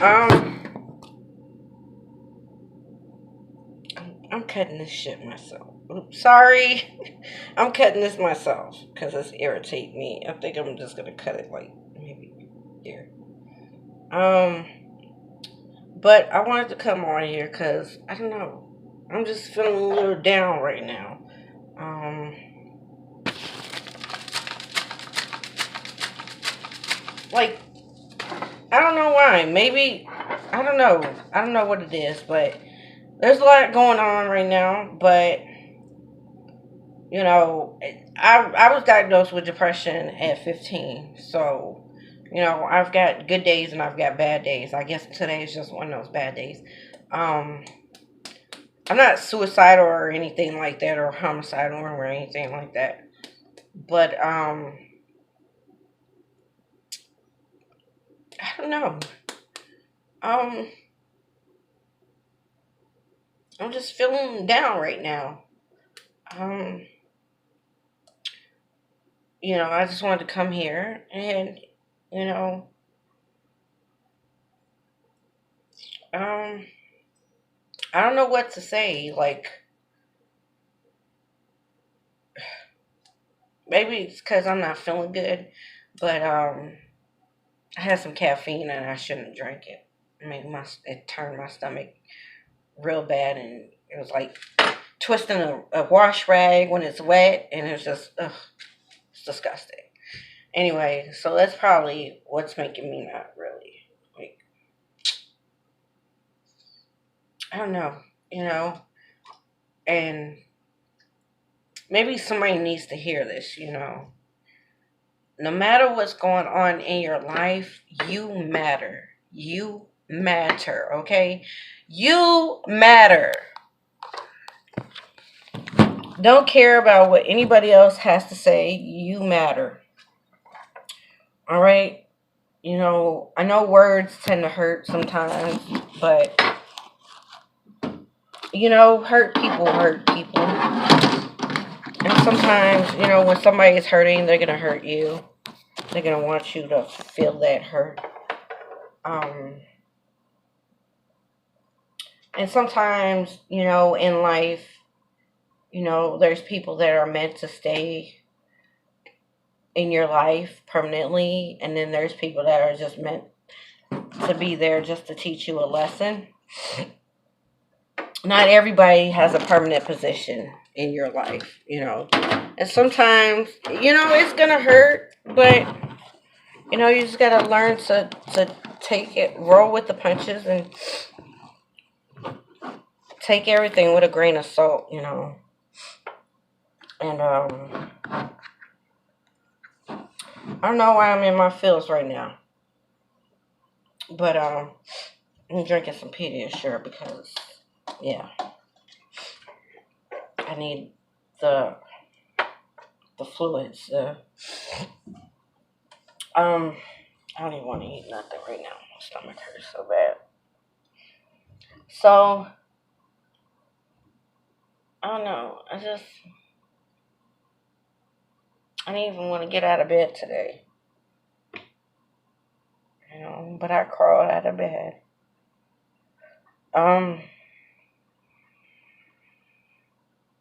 Um, I'm cutting this shit myself. Oops, sorry. I'm cutting this myself because it's irritating me. I think I'm just gonna cut it like maybe here. Um, but I wanted to come on here because I don't know. I'm just feeling a little down right now. Um, like I don't know why. Maybe I don't know. I don't know what it is, but there's a lot going on right now. But you know, I was diagnosed with depression at 15. So I've got good days and I've got bad days. I guess today is just one of those bad days. Um, I'm not suicidal or anything like that, or homicidal or anything like that. But I don't know. Um, I'm just feeling down right now. Um, I just wanted to come here and you know, um, I don't know what to say. Like maybe it's because I'm not feeling good, but I had some caffeine and I shouldn't drink it. It turned my stomach real bad, and it was like twisting a wash rag when it's wet, and it's just ugh, it's disgusting. Anyway, so that's probably what's making me not really like I don't know, you know, and maybe somebody needs to hear this. No matter what's going on in your life, you matter. You matter, okay? You matter. Don't care about what anybody else has to say. You matter. All right? I know words tend to hurt sometimes, but, hurt people. And sometimes, when somebody is hurting, they're going to hurt you. They're going to want you to feel that hurt. Um, and sometimes, in life, there's people that are meant to stay in your life permanently, and then there's people that are just meant to be there just to teach you a lesson. Not everybody has a permanent position in your life. And sometimes, it's gonna hurt, but you just gotta learn to take it, roll with the punches, and take everything with a grain of salt. And I don't know why I'm in my feels right now, but I'm drinking some Pediasure because, yeah, I need the fluids. Um, I don't even want to eat nothing right now. My stomach hurts so bad. So I don't know. I didn't even want to get out of bed today. But I crawled out of bed. Um,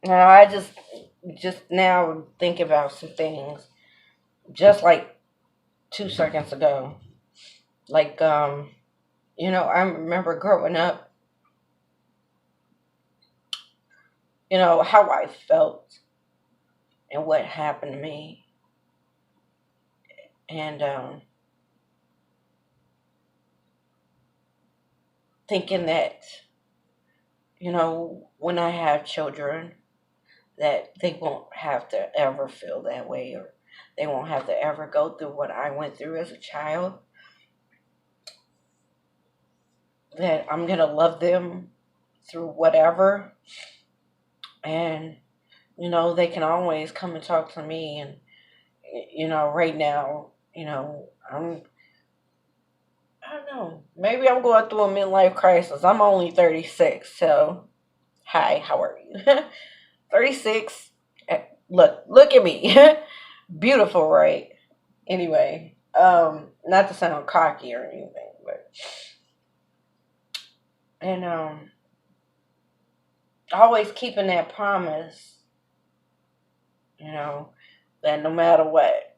Now I just now think about some things just like 2 seconds ago. Like I remember growing up, how I felt and what happened to me. And thinking that, when I have children, that they won't have to ever feel that way, or they won't have to ever go through what I went through as a child. That I'm going to love them through whatever. And, they can always come and talk to me. And, right now, I don't know. Maybe I'm going through a midlife crisis. I'm only 36, so hi, how are you? 36. Look at me. Beautiful, right? Anyway, Not to sound cocky or anything, but and always keeping that promise, you know, that no matter what,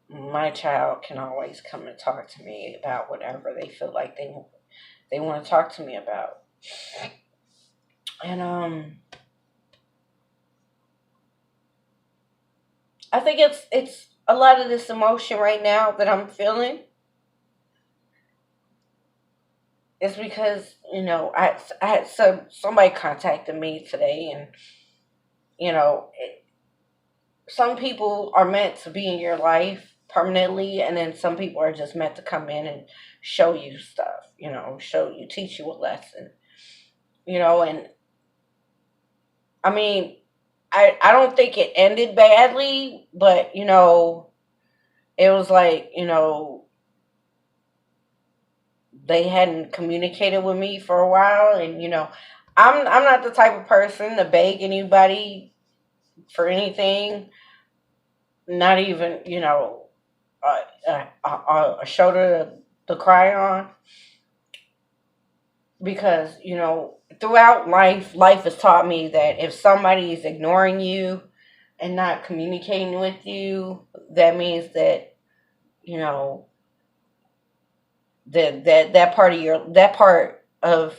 my child can always come and talk to me about whatever they feel like they want to talk to me about. And I think it's a lot of this emotion right now that I'm feeling is because I had somebody contacted me today, and you know some people are meant to be in your life permanently, and then some people are just meant to come in and show you stuff, teach you a lesson, and I mean, I don't think it ended badly, but it was like, they hadn't communicated with me for a while, and I'm not the type of person to beg anybody for anything, not even, a shoulder to cry on, because throughout life has taught me that if somebody is ignoring you and not communicating with you, that means that you know that part of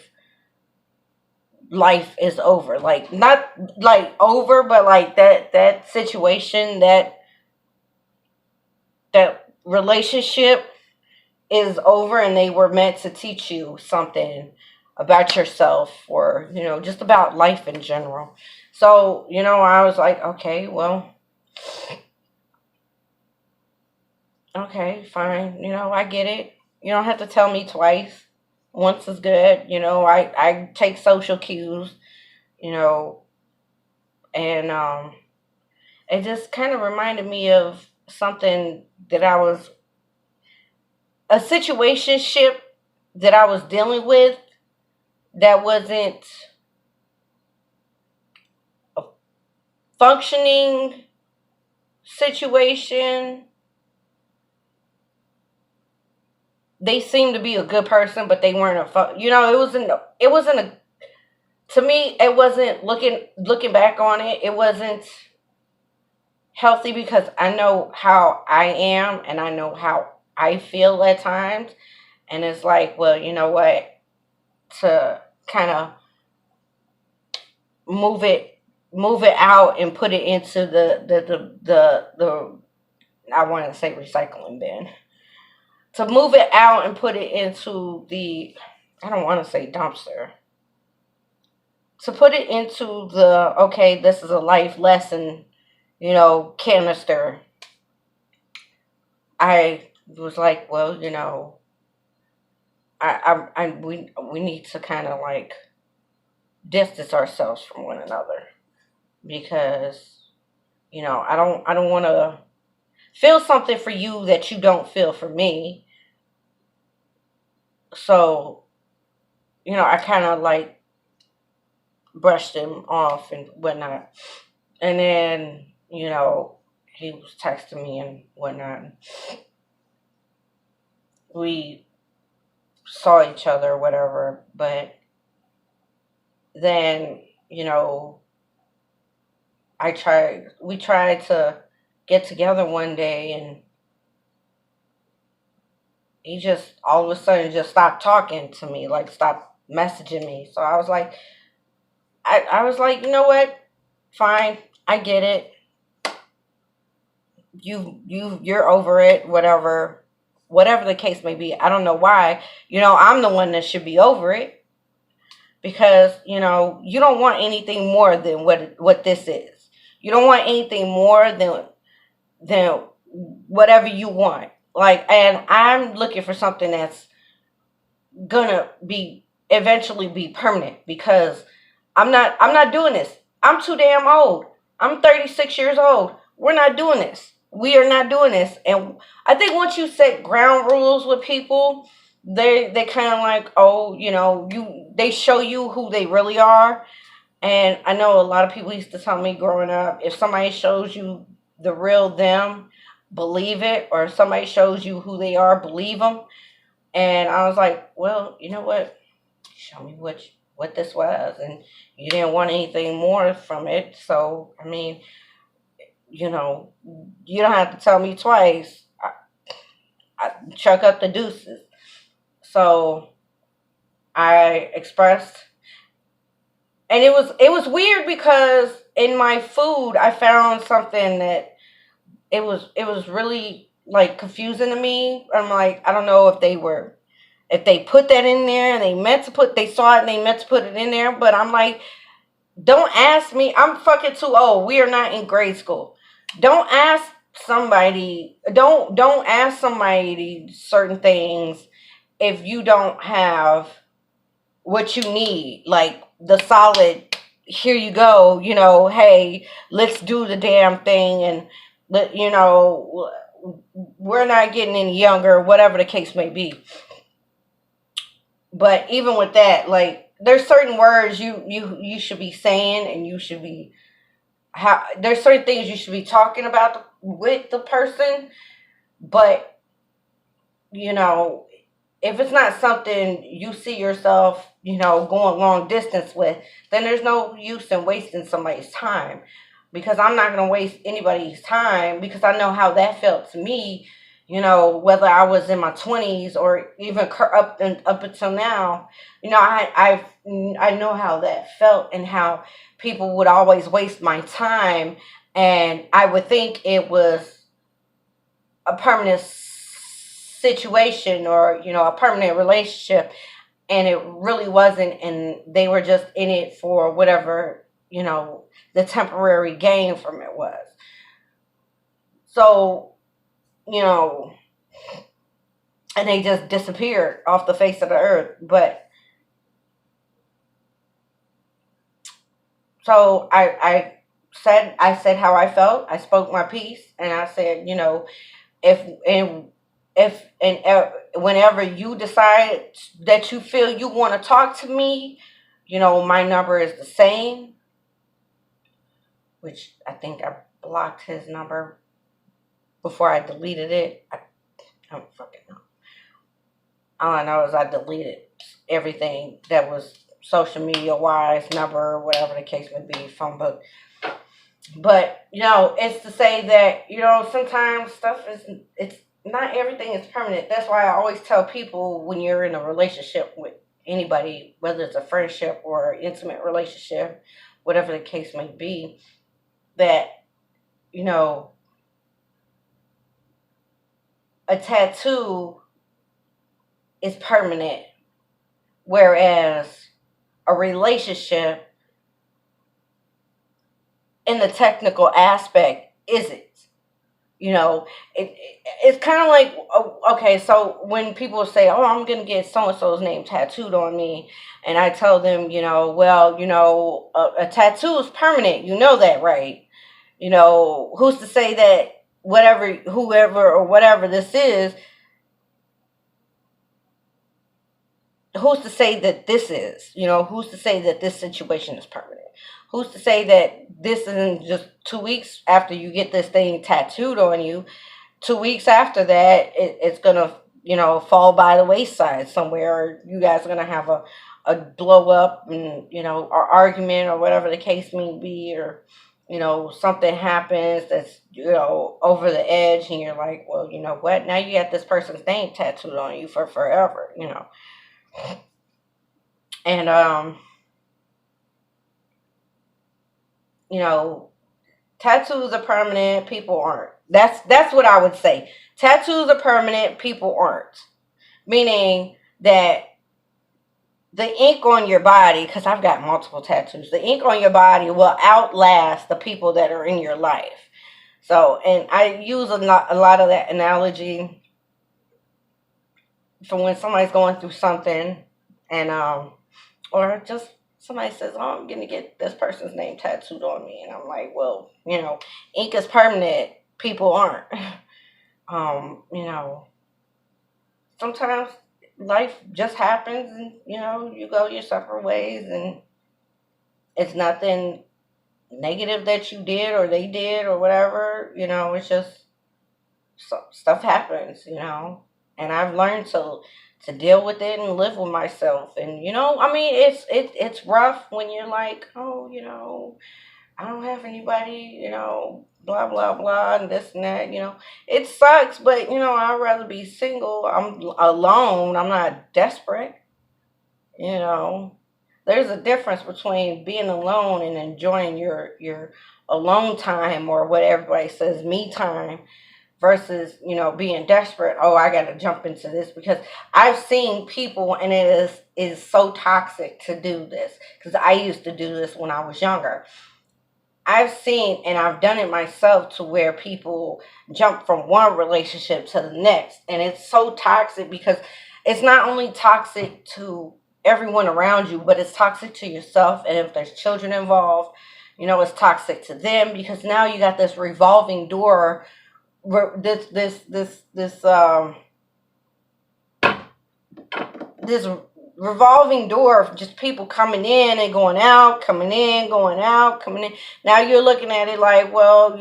life is over, like not like over, but like that situation, that relationship is over, and they were meant to teach you something about yourself, or just about life in general. So I was like, okay, well, okay, fine, I get it. You don't have to tell me twice. Once is good. I take social cues, you know and it just kind of reminded me of something that I was a situationship that I was dealing with, that wasn't a functioning situation. They seemed to be a good person, but they weren't it wasn't a to me, it wasn't, looking back on it, it wasn't healthy, because I know how I am and I know how I feel at times. And it's like, well, you know what? To kind of move it move it out and put it into the I want to say recycling bin. To move it out and put it into the, I don't want to say dumpster. To put it into the, okay, this is a life lesson, canister. I was like, well, we need to kind of like distance ourselves from one another, because I don't want to feel something for you that you don't feel for me. So I kind of like brushed him off and whatnot, and then he was texting me and whatnot. We saw each other or whatever, but then we tried to get together one day, and he just all of a sudden just stopped talking to me, like stopped messaging me. So I was like, you know what? Fine, I get it. You're over it, whatever the case may be. I don't know why. I'm the one that should be over it, because you don't want anything more than what this is. You don't want anything more than whatever you want. Like, and I'm looking for something that's gonna be eventually be permanent, because I'm not doing this. I'm too damn old. I'm 36 years old. We're not doing this. We are not doing this. And I think once you set ground rules with people, they kind of like, oh, they show you who they really are. And I know a lot of people used to tell me growing up, if somebody shows you the real them, believe it, or if somebody shows you who they are, believe them. And I was like, well, you know what? Show me what this was, and you didn't want anything more from it. So I mean, you don't have to tell me twice. I chuck up the deuces. So I expressed, and it was weird because in my food I found something that it was really like confusing to me. I'm like, I don't know if they put that in there and they saw it and they meant to put it in there, but I'm like, don't ask me. I'm fucking too old. We are not in grade school. Don't ask somebody certain things if you don't have what you need, like the solid, here you go, hey, let's do the damn thing, and we're not getting any younger, whatever the case may be. But even with that, like, there's certain words you should be saying, and you should be how there's certain things you should be talking about with the person. But you know if it's not something you see yourself, going long distance with, then there's no use in wasting somebody's time. Because I'm not going to waste anybody's time, because I know how that felt to me, whether I was in my 20s or even up until now. I know how that felt, and how people would always waste my time, and I would think it was a permanent situation, or a permanent relationship, and it really wasn't, and they were just in it for whatever the temporary gain from it was. So, you know and they just disappeared off the face of the earth. But so I said how I felt. I spoke my piece, and I said, if and if and whenever you decide that you feel you want to talk to me, my number is the same, which I think I blocked his number before I deleted it. I don't fucking know. All I know is I deleted everything that was social media wise, number, whatever the case may be, phone book. But it's to say that sometimes it's not everything is permanent. That's why I always tell people, when you're in a relationship with anybody, whether it's a friendship or an intimate relationship, whatever the case may be, that a tattoo is permanent, whereas a relationship, in the technical aspect, isn't. It's kind of like, okay, so when people say, oh, I'm going to get so-and-so's name tattooed on me, and I tell them, well, a tattoo is permanent. You know that, right? Who's to say that whoever or whatever this is, who's to say that this is, who's to say that this situation is permanent? Who's to say that this isn't just 2 weeks after you get this thing tattooed on you? 2 weeks after that, it's going to, fall by the wayside somewhere. Or you guys are going to have a blow up, and, or argument, or whatever the case may be. Or, something happens that's, over the edge, and you're like, well, you know what? Now you got this person's name tattooed on you for forever, And, tattoos are permanent, people aren't. That's what I would say. Tattoos are permanent, people aren't. Meaning that the ink on your body, because I've got multiple tattoos, the ink on your body will outlast the people that are in your life. So, and I use a lot of that analogy for when somebody's going through something, and or just somebody says, oh, I'm going to get this person's name tattooed on me. And I'm like, well, ink is permanent. People aren't. Sometimes life just happens, and, you go your separate ways, and it's nothing negative that you did or they did or whatever. It's just stuff happens, and I've learned to deal with it and live with myself. And I mean, it's rough when you're like, oh, I don't have anybody, blah blah blah, and this and that. It sucks, but I'd rather be single. I'm alone. I'm not desperate. You know, there's a difference between being alone and enjoying your alone time, or what everybody says, me time, versus being desperate. Oh, I got to jump into this, because I've seen people, and it is so toxic to do this, because I used to do this when I was younger. I've seen and I've done it myself, to where people jump from one relationship to the next. And it's so toxic, because it's not only toxic to everyone around you, but it's toxic to yourself. And if there's children involved, it's toxic to them, because now you got this revolving door, this revolving door of just people coming in and going out, coming in, going out, coming in. Now you're looking at it like, well,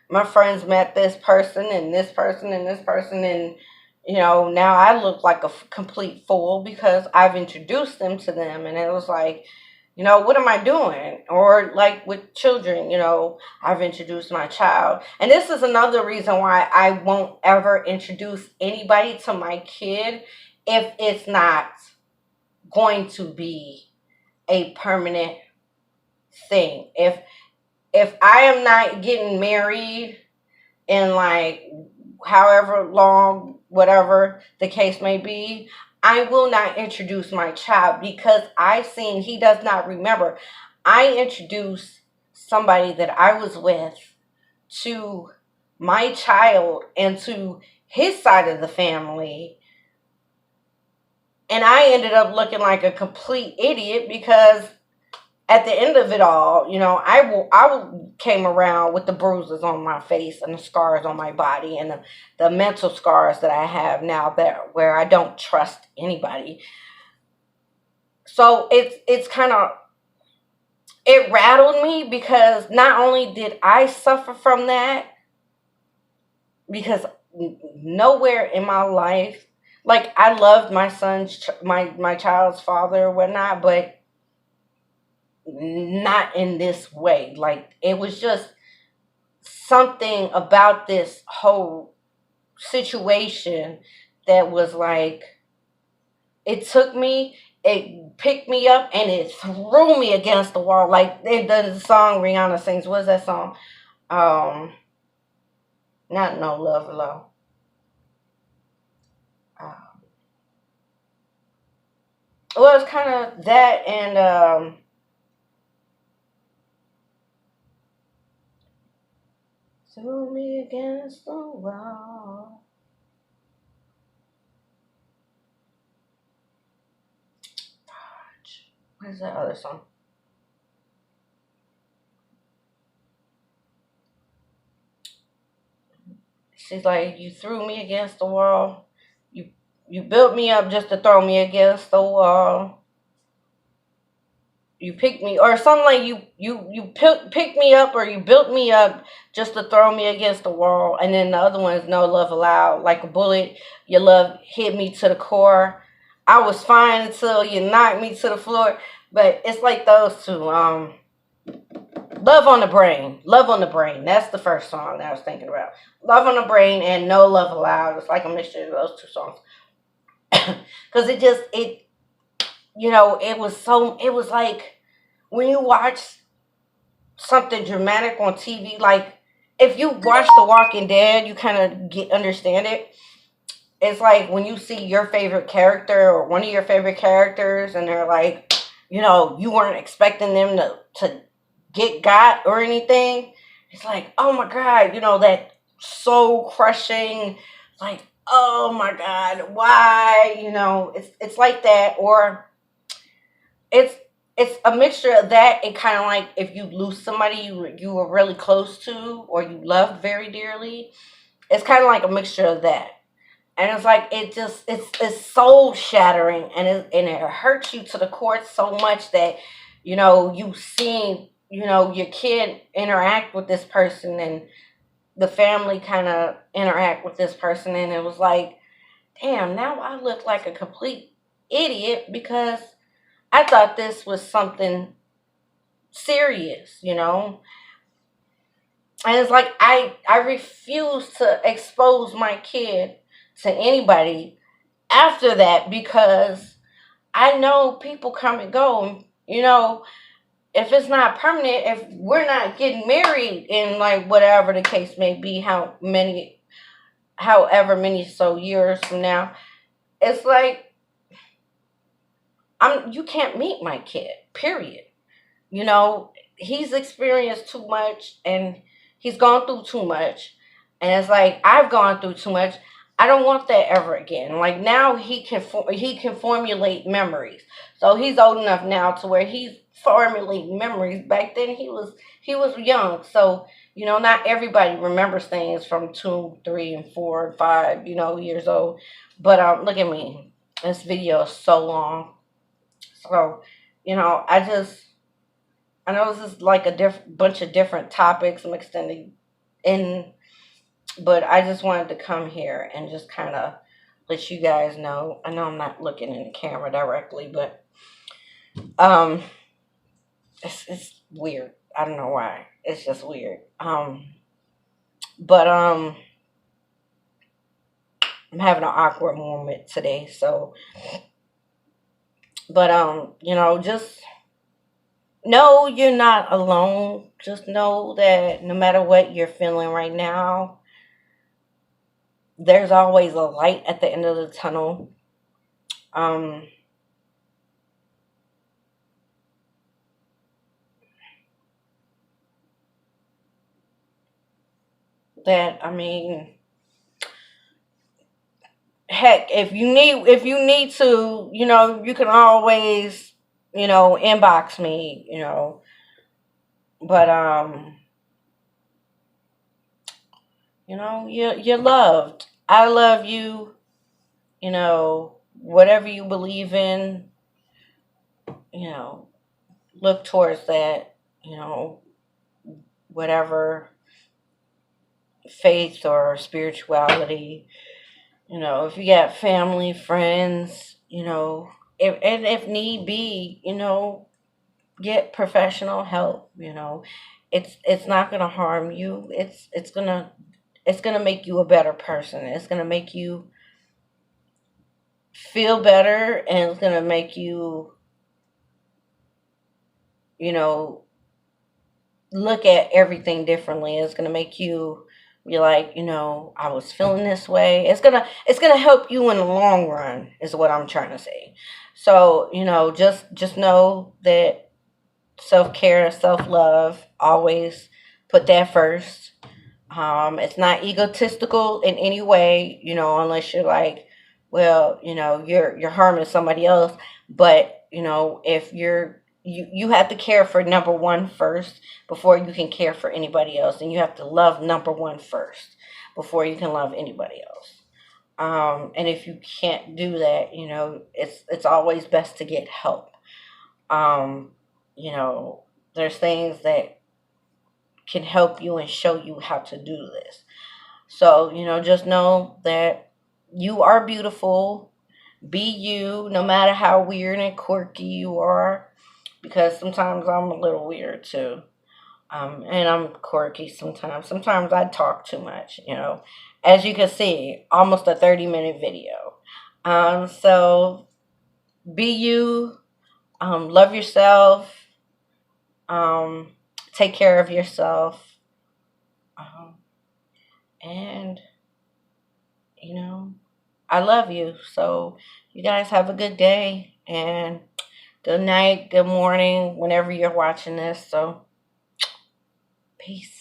my friends met this person and this person and this person, and now I look like a complete fool, because I've introduced them to them, and it was like, what am I doing? Or like with children, I've introduced my child. And this is another reason why I won't ever introduce anybody to my kid, if it's not going to be a permanent thing. If I am not getting married in, like, however long, whatever the case may be, I will not introduce my child, because I've seen he does not remember. I introduced somebody that I was with to my child and to his side of the family, and I ended up looking like a complete idiot, because at the end of it all, I came around with the bruises on my face and the scars on my body, and the mental scars that I have now, that where I don't trust anybody. So it's kind of, it rattled me, because not only did I suffer from that, because nowhere in my life, like, I loved my son's my child's father or whatnot, but not in this way. Like, it was just something about this whole situation that was like, it picked me up, and it threw me against the wall. Like, the song Rihanna sings, what's that song? Not No Love Alone. Um, well, it's kind of that, and threw me against the wall. Where's that other song? She's like, you threw me against the wall. You you built me up just to throw me against the wall. You picked me, or something like, picked me up, or you built me up just to throw me against the wall. And then the other one is No Love Allowed. Like a bullet, your love hit me to the core. I was fine until you knocked me to the floor. But it's like those two. Love on the Brain. Love on the Brain. That's the first song that I was thinking about. Love on the Brain and No Love Allowed. It's like a mixture of those two songs. Because it was like, when you watch something dramatic on TV, like, if you watch The Walking Dead, you kind of get understand it. It's like when you see your favorite character, or one of your favorite characters, and they're like, you weren't expecting them to get got or anything. It's like, oh my God, that soul crushing, like, oh my God, why? It's like that. Or it's it's a mixture of that, and kind of like if you lose somebody you were really close to, or you loved very dearly. It's kind of like a mixture of that. And it's like, it's soul shattering, and it hurts you to the core so much that you seen your kid interact with this person, and the family kind of interact with this person, and it was like, damn, now I look like a complete idiot because I thought this was something serious, you know? And it's like I refuse to expose my kid to anybody after that because I know people come and go. And, you know, if it's not permanent, if we're not getting married in like whatever the case may be, however many so years from now, it's like you can't meet my kid. Period. You know, he's experienced too much and he's gone through too much. And it's like I've gone through too much. I don't want that ever again. Like now he can formulate memories. So he's old enough now to where he's formulating memories. Back then he was young. So, you know, not everybody remembers things from 2, 3, and 4, and 5, you know, years old. But look at me. This video is so long. So, you know, I know this is like a bunch of different topics I'm extending in, but I just wanted to come here and just kind of let you guys know. I know I'm not looking in the camera directly, but um, it's weird. I don't know why. It's just weird. But I'm having an awkward moment today. So, but you know, just know you're not alone. Just know that no matter what you're feeling right now, there's always a light at the end of the tunnel. Um, that I mean, heck, if you need to, you know, you can always, you know, inbox me, you know. But you know, you're loved. I love you. You know, whatever you believe in, you know, look towards that. You know, whatever faith or spirituality. You know, if you got family, friends, you know, if need be, you know, get professional help. You know, it's not gonna harm you. It's gonna make you a better person. It's gonna make you feel better, and it's gonna make you, you know, look at everything differently. It's gonna make you be like, you know, I was feeling this way. It's gonna help you in the long run, is what I'm trying to say. So, you know, just know that self care, self love, always put that first. It's not egotistical in any way, you know, unless you're like, well, you know, you're harming somebody else. But you know, if you have to care for number one first before you can care for anybody else, and you have to love number one first before you can love anybody else. And if you can't do that, you know, it's always best to get help. Um, you know, there's things that can help you and show you how to do this. So, you know, just know that you are beautiful. Be you, no matter how weird and quirky you are, because sometimes I'm a little weird too. And I'm quirky sometimes. Sometimes I talk too much, you know. As you can see, almost a 30-minute video. So be you, love yourself, um, take care of yourself, um, and you know, I love you. So you guys have a good day and good night, good morning, whenever you're watching this. So peace.